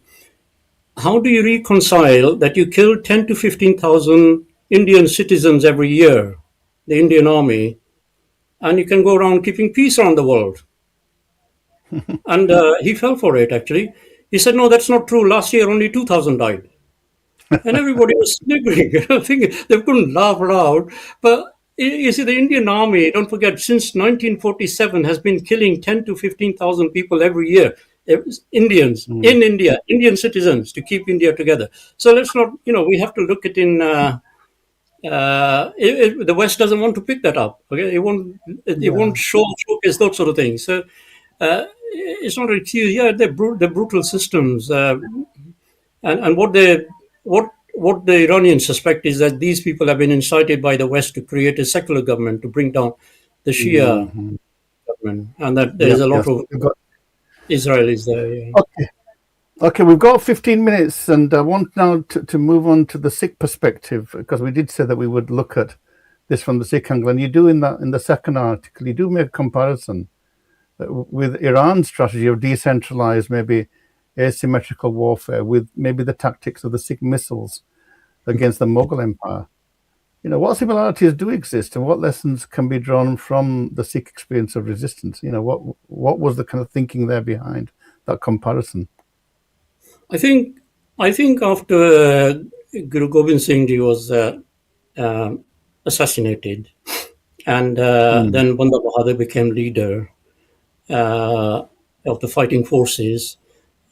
how do you reconcile that you kill 10 to 15,000 Indian citizens every year, the Indian army, and you can go around keeping peace around the world? And he fell for it, actually. He said, no, that's not true. Last year, only 2,000 died. And everybody was sniggering. I think they couldn't laugh loud. But you see, the Indian army, don't forget, since 1947 has been killing 10 to 15,000 people every year. It was Indians Mm. in India, Indian citizens to keep India together. So let's not, we have to look at the West doesn't want to pick that up. Okay, it Yeah. won't showcase those sort of things. So it's not a excuse. Yeah, they're brutal systems, and what the Iranians suspect is that these people have been incited by the West to create a secular government to bring down the Shia Mhm. government, and that there Yeah. is a lot Yes. of Israelis there. Yeah. Okay. Okay, we've got 15 minutes, and I want now to move on to the Sikh perspective, because we did say that we would look at this from the Sikh angle, and you do in the second article, you do make a comparison with Iran's strategy of decentralized, maybe asymmetrical warfare, with maybe the tactics of the Sikh missiles against the Mughal Empire. What similarities do exist, and what lessons can be drawn from the Sikh experience of resistance? What was the kind of thinking there behind that comparison? I think after Guru Gobind Singh Ji was assassinated, and Mm. then Banda Bahadur became leader uh, of the fighting forces.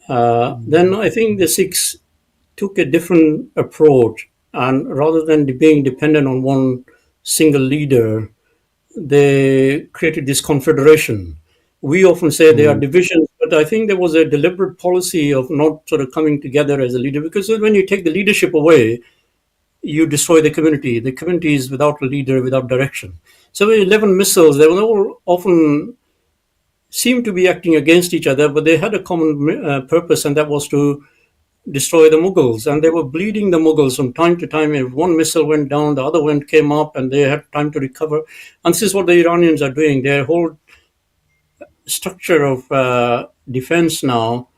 Then I think the Sikhs took a different approach, and rather than being dependent on one single leader, they created this confederation. We often say they are Mm. divisions, but I think there was a deliberate policy of not sort of coming together as a leader, because when you take the leadership away, you destroy the community. The community is without a leader, without direction. So 11 missiles, they were all often seemed to be acting against each other, but they had a common purpose, and that was to destroy the Mughals. And they were bleeding the Mughals from time to time. If one missile went down, the other one came up, and they had time to recover. And this is what the Iranians are doing. Their whole structure of defense now,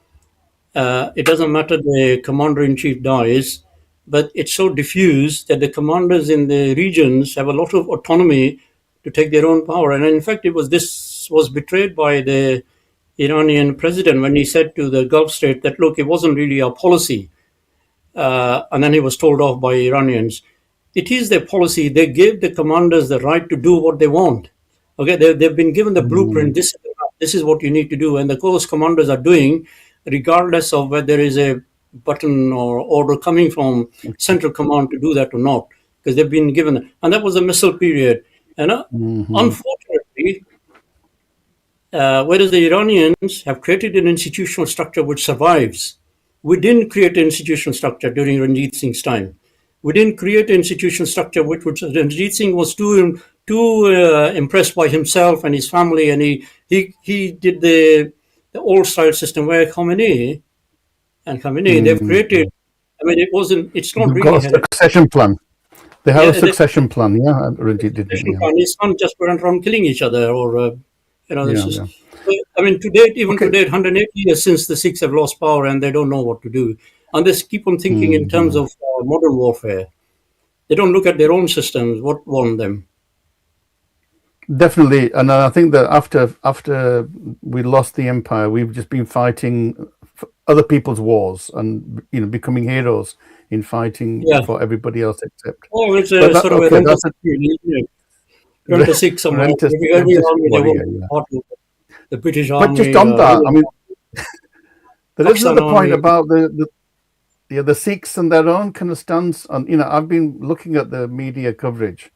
it doesn't matter the commander in chief dies, but it's so diffused that the commanders in the regions have a lot of autonomy to take their own power. And in fact, this was betrayed by the Iranian president when he said to the Gulf state that, look, it wasn't really our policy. And then he was told off by Iranians. It is their policy. They gave the commanders the right to do what they want. Okay, they've been given the Mm. blueprint. This is what you need to do, and the course commanders are doing, regardless of whether there is a button or order coming from central command to do that or not, because they've been given. And that was a missile period. And Mhm. unfortunately, whereas the Iranians have created an institutional structure which survives. We didn't create an institutional structure during Ranjit Singh's time. We didn't create an institutional structure which Ranjit Singh was too impressed by himself and his family, and he did the old style system where Khamenei they've Mm. created. I mean, it's not They've really got a had a succession plan. They have a yeah. succession plan. Yeah, Ranjit did. Succession Yeah, plan. His son just went around killing each other, or this yeah, is. yeah. I mean, to date, even Okay. to date, 180 years since the Sikhs have lost power and they don't know what to do, and they keep on thinking in terms Mhm. of modern warfare. They don't look at their own systems. What won them? Definitely, and I think that after we lost the empire, we've just been fighting other people's wars, and becoming heroes in fighting Yeah. for everybody else except. Oh, it's But a that sort of a okay, rent a that's a Sick, rent a Sikh somehow. Every rentist army they warrior. want to be Yeah. part of the British But just Army, on that, I Indian mean, there is Pakistan another point Army. about the Sikhs and their own kind of stance on. I've been looking at the media coverage,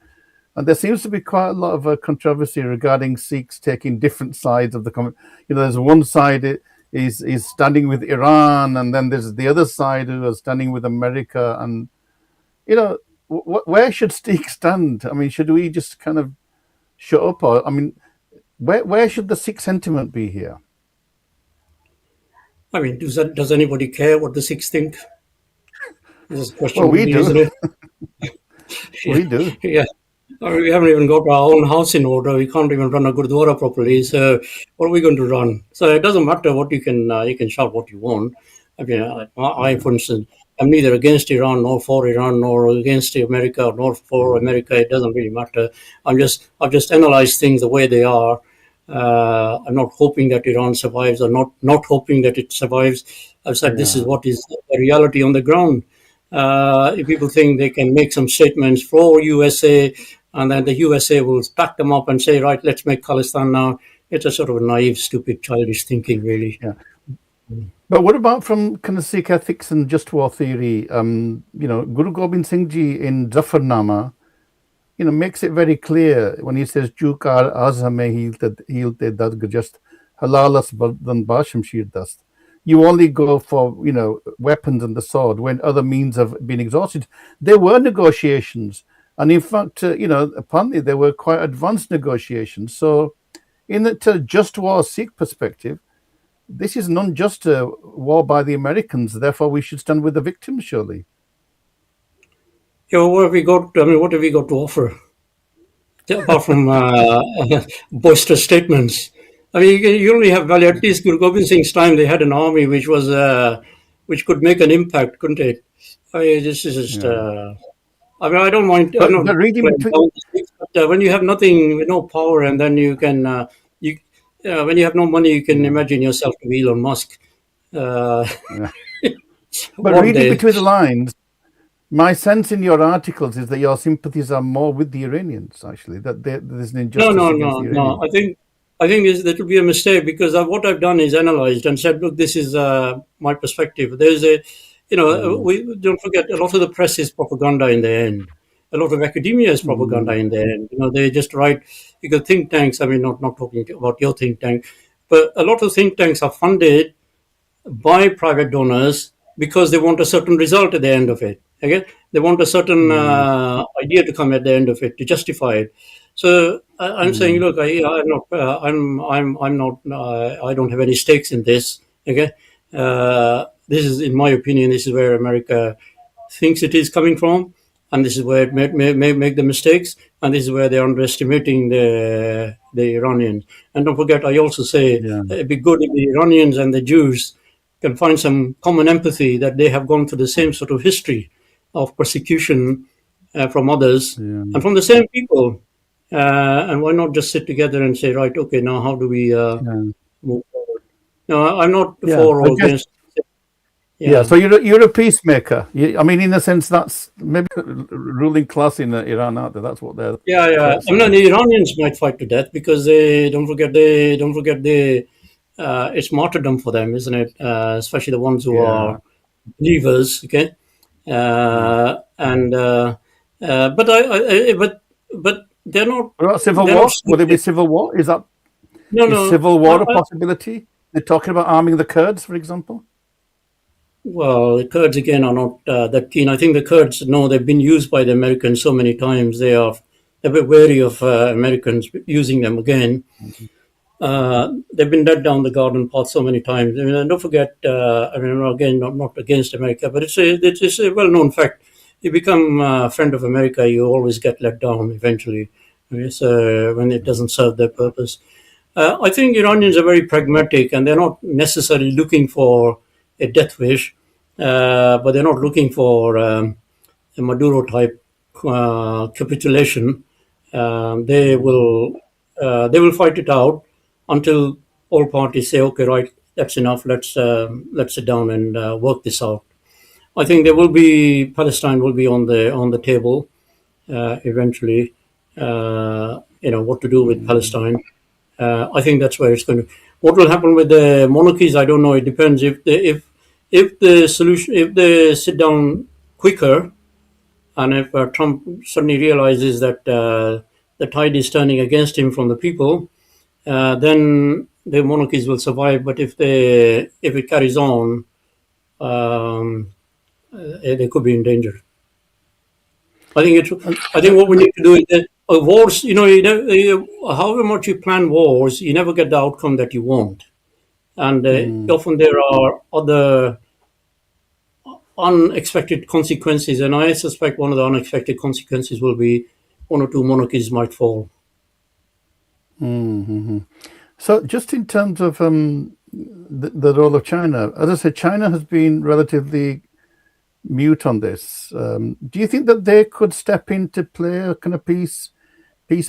and there seems to be quite a lot of controversy regarding Sikhs taking different sides of the. There's one side is standing with Iran, and then there's the other side who are standing with America, and you know. where should Sikh stand? I mean, should we just kind of shut up, or I mean, where should the Sikh sentiment be here? I mean, does anybody care what the Sikhs think? This is a Well, question, we really, do, isn't it? Yeah, we do. yeah. We haven't even got our own house in order. We can't even run a gurdwara properly. So what are we going to run? So it doesn't matter what you can shout what you want. I mean, for instance, I'm neither against Iran nor for Iran nor against America nor for America. It doesn't really matter. I've just analyzed things the way they are. I'm not hoping that Iran survives, or not hoping that it survives. I've said this is Yeah, what is the reality on the ground. If people think they can make some statements for USA, and then the USA will back them up and say, right, let's make Khalistan now. It's a sort of naive, stupid, childish thinking, really. yeah. But what about from kind of Sikh ethics and just war theory? Guru Gobind Singh Ji in Zafarnama, makes it very clear when he says, "Chukar az hame hilte dad just halalas than bashamshir dust." You only go for weapons and the sword when other means have been exhausted. There were negotiations, and in fact, apparently there were quite advanced negotiations. So, in the just war Sikh perspective, this is an unjust war by the Americans. Therefore, we should stand with the victims, surely. Yeah, well, what have we got? I mean, what have we got to offer apart from boisterous statements? I mean, you only have, well, at least Guru Gobind Singh's time, they had an army which could make an impact, couldn't it? I mean, this is just. Yeah. I mean, I don't mind. I'm But not reading playing between, down the stakes, but when you have nothing, no power, and then you can, you, when you have no money, you can yeah, imagine yourself to be Elon Musk. Uh, yeah. But one reading day, between the lines, my sense in your articles is that your sympathies are more with the Iranians, actually, that there's an no, injustice no, against no, the no. Iranians. I think that would be a mistake because what I've done is analyzed and said, look, this is my perspective. There's a, Mm, we don't forget a lot of the press is propaganda in the end. A lot of academia is propaganda mm, in the end. They just write. You got think tanks. I mean, not talking about your think tank, but a lot of think tanks are funded by private donors because they want a certain result at the end of it. Okay, they want a certain mm, idea to come at the end of it to justify it. So I'm saying, mm, look, I'm not, I'm not, I don't have any stakes in this. Okay, this is, in my opinion, this is where America thinks it is coming from, and this is where it may make the mistakes, and this is where they're underestimating the Iranians. And don't forget, I also say yeah, it'd be good if the Iranians and the Jews can find some common empathy that they have gone through the same sort of history of persecution from others yeah, and from the same people. And why not just sit together and say, right, okay, now how do we yeah. move forward? No, I'm not Yeah, for I or guess. against. Yeah, Yeah, so you're a peacemaker. I mean, in a sense, that's maybe ruling class in Iran, aren't they? That's what their yeah, yeah. threats I mean, are. the Iranians might fight to death because they don't forget they it's martyrdom for them, isn't it? Especially the ones who Yeah, are believers. Okay, yeah. and but What about civil they're not war? Would there be stupid. civil war? No, Is no. civil war a possibility? They're talking about arming the Kurds, for example. Well, the Kurds again are not that keen. I think the Kurds know they've been used by the Americans so many times. They're a bit wary of Americans using them again. Mhm. They've been led down the garden path so many times. I mean, and don't forget. I mean, again, not against America, but it's a well-known fact. You become a friend of America, you always get let down eventually. Okay, so when it doesn't serve their purpose, I think Iranians are very pragmatic, and they're not necessarily looking for a death wish, but they're not looking for a Maduro type capitulation. They will fight it out until all parties say, "Okay, right, that's enough. Let's sit down and work this out." I think there will be Palestine will be on the table eventually. What to do with Mm, Palestine. I think that's where it's going to. What will happen with the monarchies? I don't know. It depends if the solution if they sit down quicker and if Trump suddenly realizes that the tide is turning against him from the people, then the monarchies will survive. But if it carries on, they could be in danger. I think it's. And, I think what we need to do is that wars. However much you plan wars, you never get the outcome that you want, and often there are other unexpected consequences. And I suspect one of the unexpected consequences will be one or two monarchies might fall. so, just in terms of the role of China, as I said, China has been relatively mute on this. Do you think that they could step in to play a kind of peace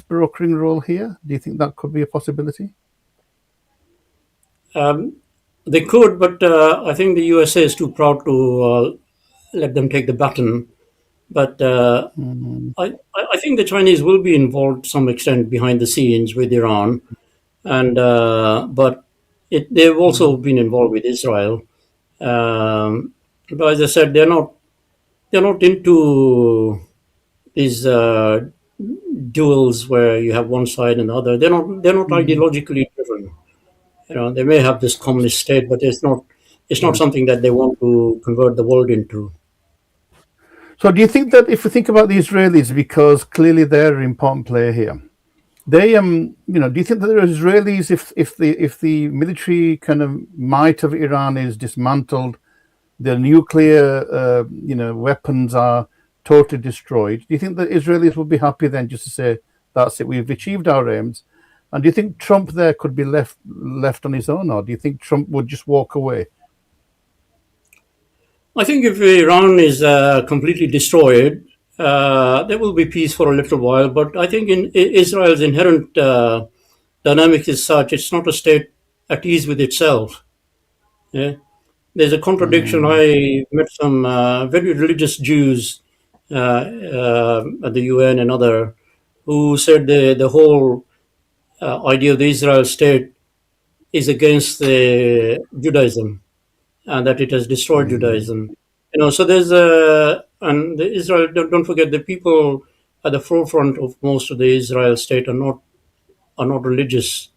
brokering role here? Do you think that could be a possibility? Um, they could, but I think the USA is too proud to let them take the baton. But I think the Chinese will be involved to some extent behind the scenes with Iran, and but they've also been involved with Israel. But as I said, they're not into these duels where you have one side and the other. They're not ideologically driven. They may have this communist state, but it's not something that they want to convert the world into. So, do you think that if we think about the Israelis, because clearly they're an important player here, they do you think that the Israelis, if the military kind of might of Iran is dismantled, the nuclear weapons are totally destroyed, do you think that Israelis would be happy then just to say that's it, we've achieved our aims? And do you think Trump there could be left on his own, or do you think Trump would just walk away? I think if Iran is completely destroyed, there will be peace for a little while. But I think in Israel's inherent dynamics is such it's not a state at ease with itself. Yeah? There's a contradiction. I met some very religious Jews at the UN and other who said the whole idea of the Israel state is against the Judaism and that it has destroyed Judaism. So there's and the Israel. Don't forget the people at the forefront of most of the Israel state are not religious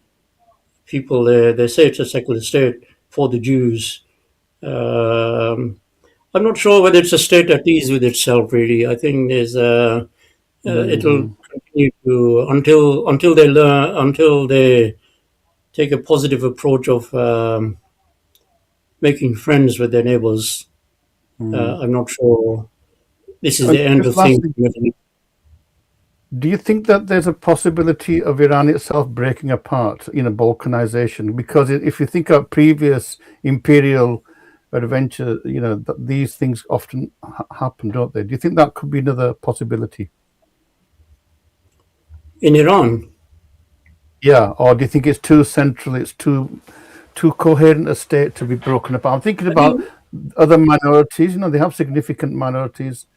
people. They say it's a secular state for the Jews. Um, I'm not sure whether it's a state at ease with itself. Really, I think it'll continue to until they learn until they take a positive approach of making friends with their neighbors. I'm not sure this is the end Just of things. lastly, do you think that there's a possibility of Iran itself breaking apart, balkanization? Because if you think of previous imperial adventure, these things often happen, don't they? Do you think that could be another possibility? In Iran, Yeah, or do you think it's too central? It's too coherent a state to be broken apart. I'm thinking I about think other minorities. They have significant minorities.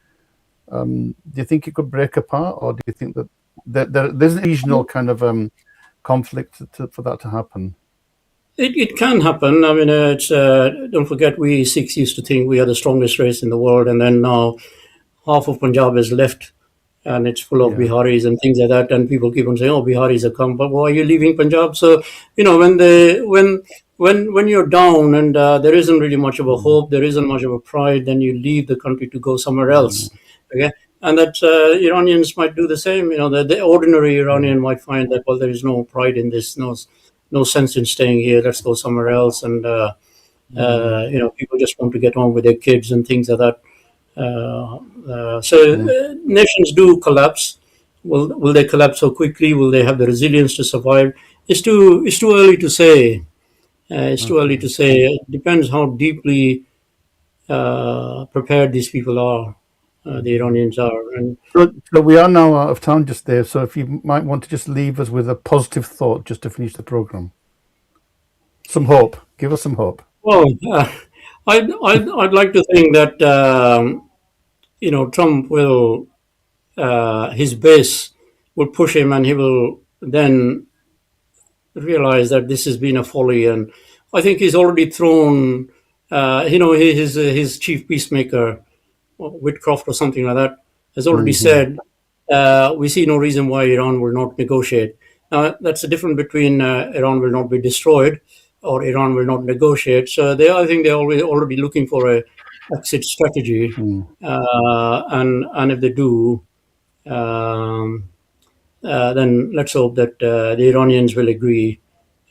Do you think it could break apart, or do you think that there's a regional kind of conflict for that to happen? it can happen. I mean, don't forget we Sikhs used to think we are the strongest race in the world, and then now half of Punjab is left, and it's full of Yeah. Biharis and things like that. And people keep on saying, "Oh, Biharis have come, but why are you leaving Punjab?" So when you're down and there isn't really much of a hope, there isn't much of a pride, then you leave the country to go somewhere else. Okay, and that Iranians might do the same. The ordinary Iranian might find that there is no pride in this, no sense in staying here. Let's go somewhere else, and people just want to get on with their kids and things like that. Nations do collapse. Will they collapse so quickly? Will they have the resilience to survive? It's too early to say. It's too early to say. It depends how deeply prepared these people are. The Iranians are, and So we are now out of time just there. So if you might want to just leave us with a positive thought just to finish the program, some hope. Give us some hope. well, I'd like to think that Trump will his base will push him, and he will then realize that this has been a folly. And I think he's already thrown, his chief peacemaker, Whitcroft or something like that, has already said, we see no reason why Iran will not negotiate. Now, that's the difference between Iran will not be destroyed or Iran will not negotiate. So I think they're already looking for a exit strategy. And if they do, um, then let's hope that the Iranians will agree.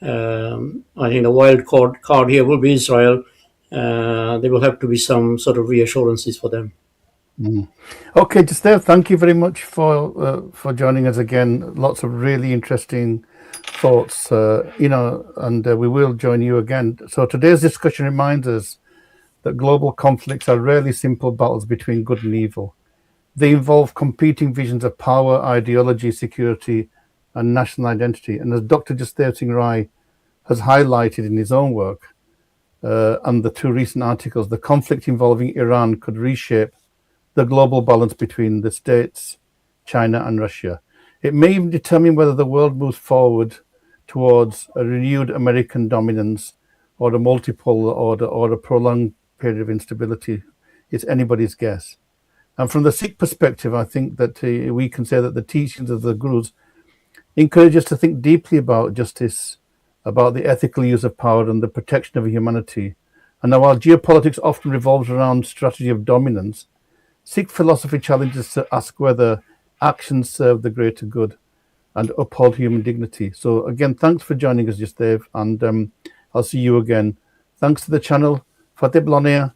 I think the wild card here will be Israel. There will have to be some sort of reassurances for them. Okay, just there. Thank you very much for joining us again. Lots of really interesting thoughts, and we will join you again. So today's discussion reminds us that global conflicts are rarely simple battles between good and evil. They involve competing visions of power, ideology, security, and national identity. And as Dr. Jasdev Singh Rai has highlighted in his own work and the two recent articles, the conflict involving Iran could reshape the global balance between the States, China, and Russia. It may even determine whether the world moves forward towards a renewed American dominance or a multipolar order or a prolonged period of instability. It's anybody's guess. And from the Sikh perspective, I think that we can say that the teachings of the Gurus encourage us to think deeply about justice, about the ethical use of power and the protection of humanity. And now, while geopolitics often revolves around strategy of dominance, Sikh philosophy challenges to ask whether actions serve the greater good and uphold human dignity. So again, thanks for joining us, Just Dave, and I'll see you again. Thanks to the channel. Fateh Blonea.